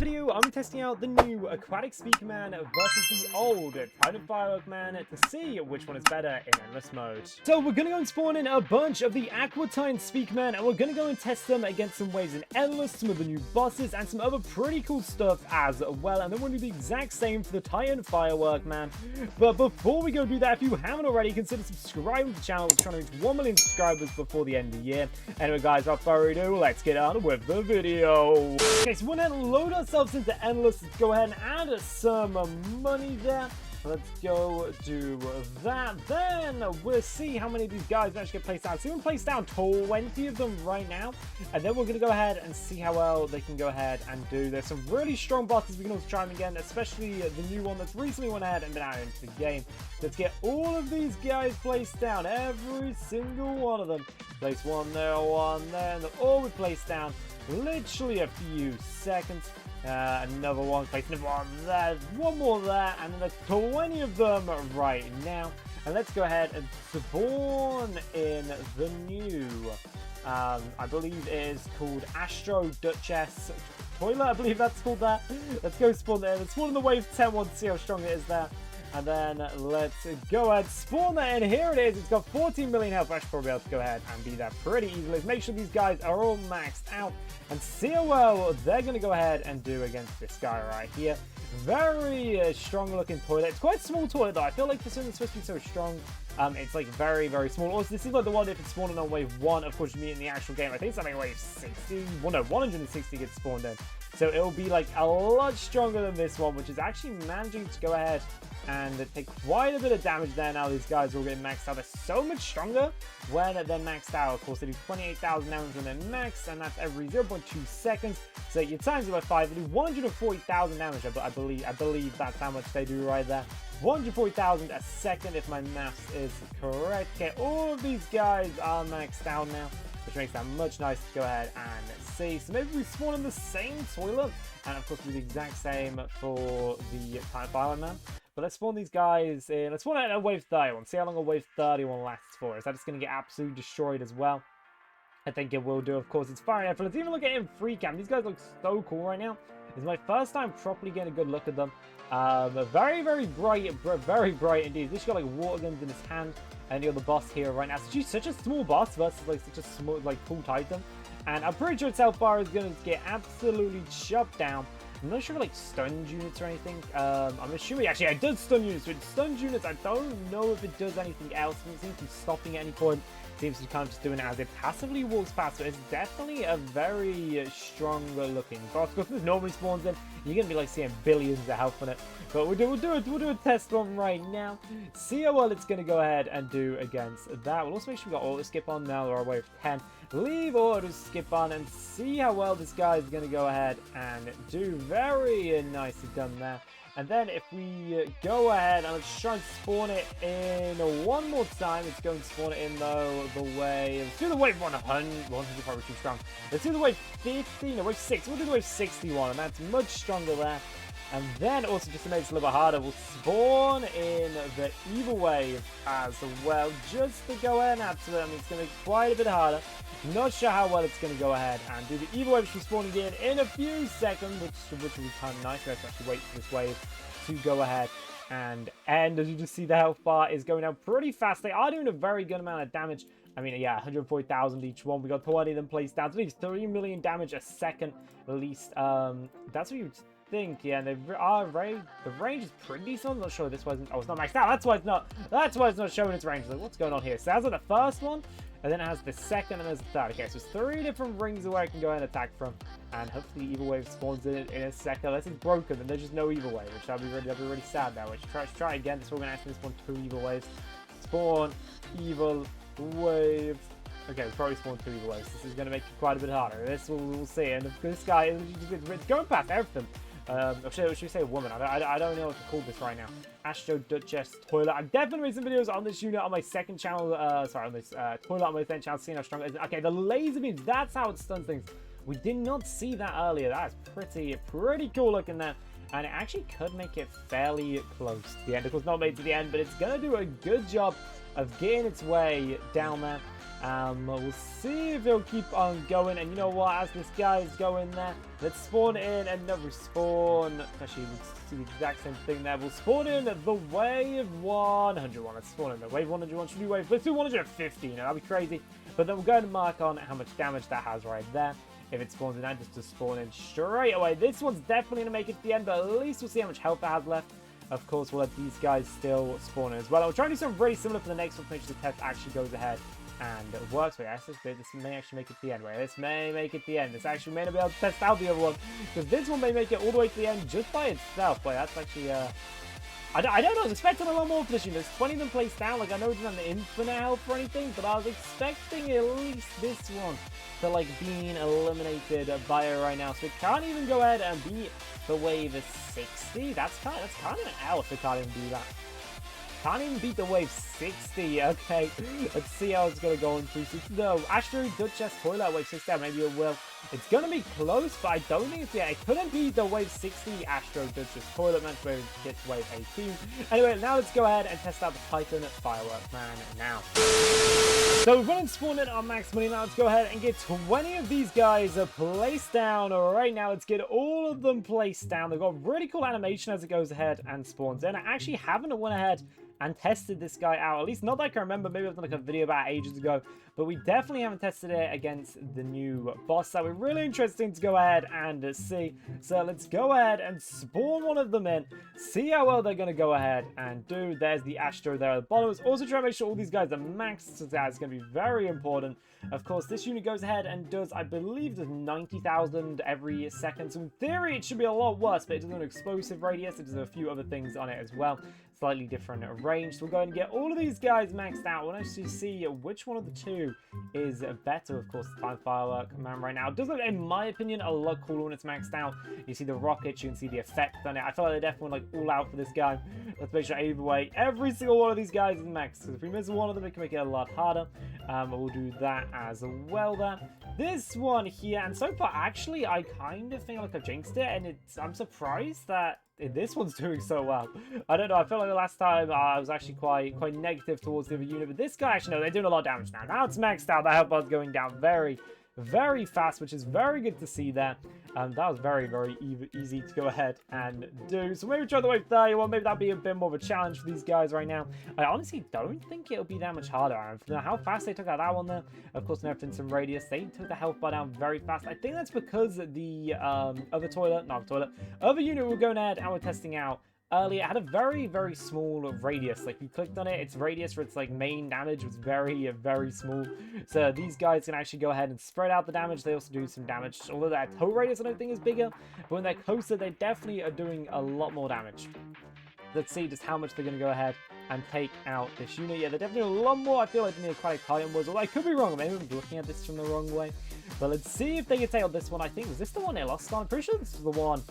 video, I'm testing out the new Aquatic Speakerman versus the old Firework Man to see which one is better in endless mode. So we're gonna go and spawn in a bunch of the AQUATItan Speakerman, and we're gonna go and test them against some waves in endless, some of the new bosses, and some other pretty cool stuff as well. And then we'll do the exact same for the Titan Firework Man. But before we go do that, if you haven't already, consider subscribing to the channel. We're trying to reach 1 million subscribers before the end of the year. Anyway, guys, without further ado, let's get on with the video. Okay, so we're gonna load ourselves into endless. Let's go ahead and add some money there. Let's go do that. Then we'll see how many of these guys actually get placed down. So we're going to place down 20 of them right now. And then we're going to go ahead and see how well they can go ahead and do. There's some really strong bosses. We can also try them again, especially the new one that's recently went ahead and been added into the game. Let's get all of these guys placed down. Every single one of them. Place one there, and they'll all be placed down. Literally a few seconds. Another one, place another one there, one more there, and then there's 20 of them right now. And let's go ahead and spawn in the new, I believe it is called Astro Duchess Toilet, I believe that's called that. Let's go spawn there. Let's spawn in the wave 10 one to see how strong it is there. And then let's go ahead, spawn that in. Here it is. It's got 14 million health. I should probably be able to go ahead and beat that pretty easily. Let's make sure these guys are all maxed out and see how well they're going to go ahead and do against this guy right here. Very strong looking toilet. It's quite a small toilet though. I feel like this one is supposed to be so strong. It's like very, very small. Also, this is like the one if it's spawning on wave 1. Of course, you meet in the actual game. I think it's like wave 60. Well, no, 160 gets spawned in. So it'll be like a lot stronger than this one, which is actually managing to go ahead and take quite a bit of damage there. Now these guys are all getting maxed out. They're so much stronger when they're maxed out. Of course, they do 28,000 damage when they're maxed, and that's every 0.2 seconds. So you times it by 5, they do 140,000 damage. I believe that's how much they do right there. 140,000 a second if my maths is correct. Okay, all of these guys are maxed out now, which makes that much nicer to go ahead and see. So maybe we spawn in the same toilet, and of course we do the exact same for the Titan Firework Man. But let's spawn these guys in. Let's spawn out a wave 31. See how long a wave 31 lasts for. Is that just going to get absolutely destroyed as well? I think it will do. Of course, it's fire. Let's even look at it in free cam. These guys look so cool right now. It's my first time properly getting a good look at them. Very, very bright indeed. This got like water guns in his hand, and you got the boss here right now. So she's such a small boss versus like such a small, like cool Titan. And I'm pretty sure its health bar is going to get absolutely chopped down. I'm not sure if like stunned units or anything. I'm assuming actually it does stun units. With stunned units, I don't know if it does anything else. It seems to be stopping at any point. It seems to be kind of just doing it as it passively walks past. So it's definitely a very strong looking boss. Because this normally spawns in, you're gonna be like seeing billions of health on it. But we'll do a test one right now. See how well it's gonna go ahead and do against that. We'll also make sure we got auto skip on now. We're wave 10. Leave auto skip on and see how well this guy is gonna go ahead and do. Very nicely done there. And then if we go ahead and let's try and spawn it in one more time. It's going to spawn it in though the wave. Let's do the wave 100. 100 probably too strong. Let's do the wave 50. No, wave 6. We'll do the wave 61, and that's much stronger there. And then also just to make it a little bit harder, we'll spawn in the evil wave as well, just to go ahead and add to it. I mean, it's going to be quite a bit harder. Not sure how well it's going to go ahead and do. The evil wave should be spawning in a few seconds, which will be kind of nice. We have to actually wait for this wave to go ahead and end. As you just see, the health bar is going down pretty fast. They are doing a very good amount of damage. I mean, yeah, 140,000 each one. We got 20 of them placed down. So at least 3 million damage a second, at least. That's what you think. Yeah, and they are very. The range is pretty decent. I'm not sure this wasn't. Oh, it's not maxed out. That's why it's not. That's why it's not showing its range. Like, what's going on here? So that's like the first one, and then it has the second, and there's the third. Okay, so it's 3 different rings where I can go and attack from, and hopefully evil wave spawns in a second. Unless it's broken, then there's just no evil wave, which that'd be really sad now. Which try again. This we're gonna actually spawn 2 evil waves. Spawn evil wave. Okay, we'll probably spawn 2 evil waves. This is gonna make it quite a bit harder. This we'll see. And this guy is going past everything. Or should we say woman? I don't know what to call this right now. Astro Duchess Toilet. I've definitely made some videos on this unit on my second channel. Sorry, on this toilet on my second channel, seeing how strong it is. Okay, the laser beams, that's how it stuns things. We did not see that earlier. That is pretty cool looking there. And it actually could make it fairly close to the end. Of course, not made to the end, but it's going to do a good job of getting its way down there. We'll see if it'll keep on going. And you know what? As this guy is going there, let's spawn in another spawn. Actually, we'll see the exact same thing there. We'll spawn in the wave 101. Let's spawn in the wave 101. Should we wave? Let's do 150. You know, that'd be crazy. But then we'll go ahead and mark on how much damage that has right there. If it spawns in, that just to spawn in straight away. This one's definitely going to make it to the end, but at least we'll see how much health it has left. Of course, we'll let these guys still spawn in as well. I'll try and do something really similar for the next one to make sure the test actually goes ahead and works. Wait, this may actually make it to the end. Wait, this may make it to the end. This actually may not be able to test out the other one, because this one may make it all the way to the end just by itself. Wait, that's actually, I don't know, I was expecting a lot more for this unit. There's 20 of them placed down. Like, I know it doesn't have the infinite health or anything, but I was expecting at least this one to, like, being eliminated by it right now. So it can't even go ahead and beat the wave 60. That's kind of an L if it can't even do that. Can't even beat the wave 60. Okay, let's see how it's going to go in 360. No, Astro Duchess Toilet wave 60. Maybe it will. It's going to be close, but I don't think it's yet. It couldn't beat the wave 60 Astro Duchess Toilet Man to get to wave 18. Anyway, now let's go ahead and test out the Titan Firework Man now. So we've gone and spawned in our max money. Now let's go ahead and get 20 of these guys placed down. All right, now let's get all of them placed down. They've got really cool animation as it goes ahead and spawns in. I actually haven't went ahead and tested this guy out, at least not that I can remember. Maybe I've done like a video about ages ago, but we definitely haven't tested it against the new boss. That would be really interesting to go ahead and see. So let's go ahead and spawn one of them in, see how well they're going to go ahead and do. There's the Astro there at the bottom. Let's also try to make sure all these guys are maxed, so that's going to be very important. Of course, this unit goes ahead and does, I believe, does 90,000 every second. So in theory, it should be a lot worse, but it does an explosive radius. It does a few other things on it as well. Slightly different range. So we'll go ahead and get all of these guys maxed out. We'll actually see which one of the two is better. Of course, the Time Firework Man right now does look, in my opinion, a lot cooler when it's maxed out. You see the rockets, you can see the effect on it. I feel like they're definitely like all out for this guy. Let's make sure either way, every single one of these guys is maxed. So if we miss one of them, it can make it a lot harder. We'll do that as well there. This one here, and so far, actually, I kind of think like I've jinxed it, and I'm surprised that this one's doing so well. I don't know, I feel like the last time I was actually quite negative towards the other unit, but this guy, actually, no, they're doing a lot of damage now. Now it's maxed out. The health bar's going down very fast, which is very good to see there. That was very easy to go ahead and do. So maybe try the wave 31. Maybe that'd be a bit more of a challenge for these guys right now. I honestly don't think it'll be that much harder. How fast they took out that one there. Of course, nerfed in some radius. They took the health bar down very fast. I think that's because the other unit we're going ahead and we're testing out earlier, it had a very small radius. Like, you clicked on it, its radius for its like main damage was very small. So these guys can actually go ahead and spread out the damage. They also do some damage, although their total radius I don't think is bigger, but when they're closer, they definitely are doing a lot more damage. Let's see just how much they're going to go ahead and take out this unit. Yeah, they're definitely a lot more, I feel like, than the Aquatic Titan was. Although I could be wrong. Maybe I'm looking at this from the wrong way. But let's see if they can take out this one. I think, was this the one they lost on? I'm pretty sure this is the one.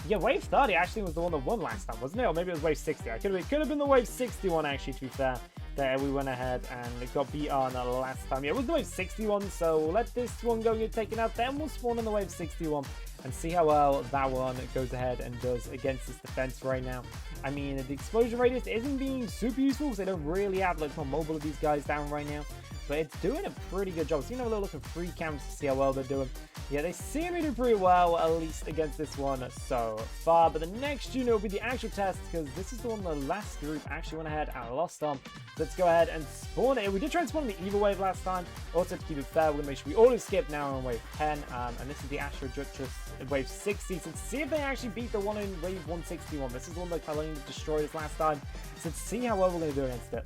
Yeah, wave 30 actually was the one that won last time, wasn't it? Or maybe it was wave 60. It could have been the wave 61, actually, to be fair. There, we went ahead and got beat on last time. Yeah, it was the wave 61, so we'll let this one go and get taken out. Then we'll spawn on the wave 61 and see how well that one goes ahead and does against this defense right now. I mean, the explosion radius isn't being super useful because they don't really have like more mobile of these guys down right now. But it's doing a pretty good job. So you know, we're looking free cams to see how well they're doing. Yeah, they seem to do pretty well, at least against this one so far. But the next unit will be the actual test, because this is the one the last group actually went ahead and lost on. Let's go ahead and spawn it. We did try and spawn in the evil wave last time. Also, to keep it fair, we're going to make sure we auto skip now on wave 10. And this is the Astro Duchess wave 60. So let's see if they actually beat the one in wave 161. This is the one that kind of destroyed us last time. So let's see how well we're going to do against it.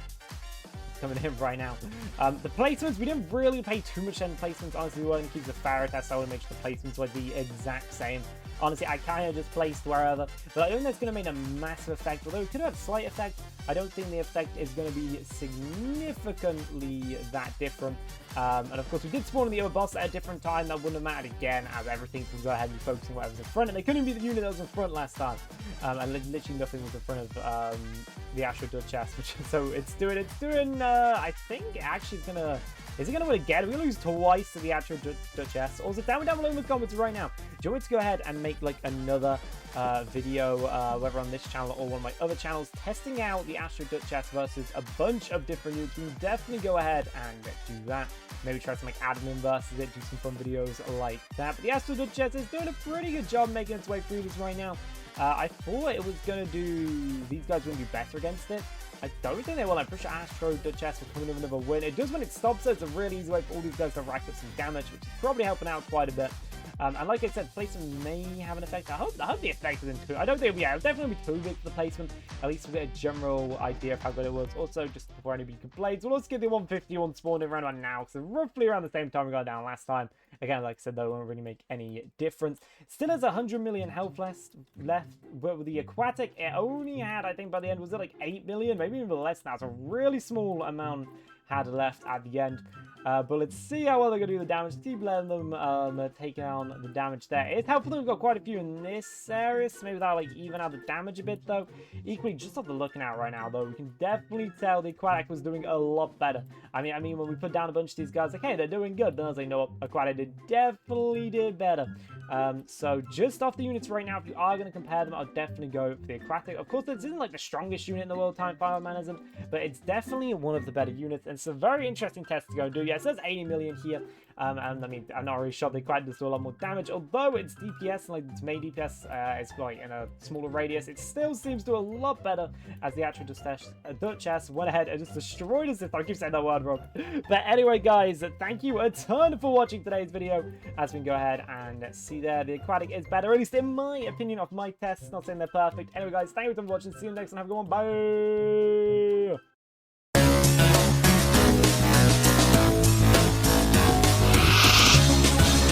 Coming in right now. The placements, we didn't really pay too much on placements. Honestly, we wanted to keep the Pharaoh test. I want to make sure the placements were the exact same. Honestly, I kind of just placed wherever, but I don't think that's going to make a massive effect. Although it could have a slight effect, I don't think the effect is going to be significantly that different. And of course, we did spawn in the other boss at a different time. That wouldn't have mattered again, as everything can go ahead and be focusing whatever's in front. And they couldn't be the unit that was in front last time. And literally nothing was in front of the Astro Duchess, which so it's doing. I think actually it's gonna. Is it going to win again? We lose twice to the Astro Duchess. Also, down below in the comments right now. Do you want me to go ahead and make like another video, whether on this channel or one of my other channels, testing out the Astro Duchess versus a bunch of different units. You can definitely go ahead and do that. Maybe try to make admin versus it, do some fun videos like that. But the Astro Duchess is doing a pretty good job making its way through this right now. I thought it was going to do... These guys wouldn't do better against it. I don't think they will. I'm pretty sure Astro Duchess will come in with another win. It does when it stops, so it's a really easy way for all these guys to rack up some damage, which is probably helping out quite a bit. And like I said, placement may have an effect. I hope the effect isn't too... I don't think... Yeah, it'll definitely be too big for the placement. At least we'll get a general idea of how good it was. Also, just before anybody complains, we'll also get the 151 spawned around about now, because roughly around the same time we got down last time. Again, like I said, though, it won't really make any difference. Still has 100 million health left. But with the aquatic, it only had, I think by the end, was it like 8 million? Maybe even less now. It's a really small amount had left at the end. But let's see how well they're going to do the damage. Keep letting them take down the damage there. It's helpful that we've got quite a few in this area, so maybe that'll like even out the damage a bit though. Equally, just off the looking out right now though, we can definitely tell the aquatic was doing a lot better. I mean when we put down a bunch of these guys, like, hey, they're doing good. Then I was like, no, aquatic definitely did better. So just off the units right now, if you are going to compare them, I'll definitely go for the aquatic. Of course, this isn't like the strongest unit in the world, Firework Man isn't, but it's definitely one of the better units, and it's a very interesting test to go and do. Yeah, it says 80 million here, and I mean, I'm not really sure they quite does do a lot more damage, although its DPS, and like its main DPS is like in a smaller radius, it still seems to do a lot better, as the actual Duchess went ahead and just destroyed us, if I keep saying that word wrong. But anyway, guys, thank you a ton for watching today's video, as we can go ahead and see there, the aquatic is better, at least in my opinion, of my tests. Not saying they're perfect. Anyway, guys, thank you for watching. See you next time. Have a good one. Bye.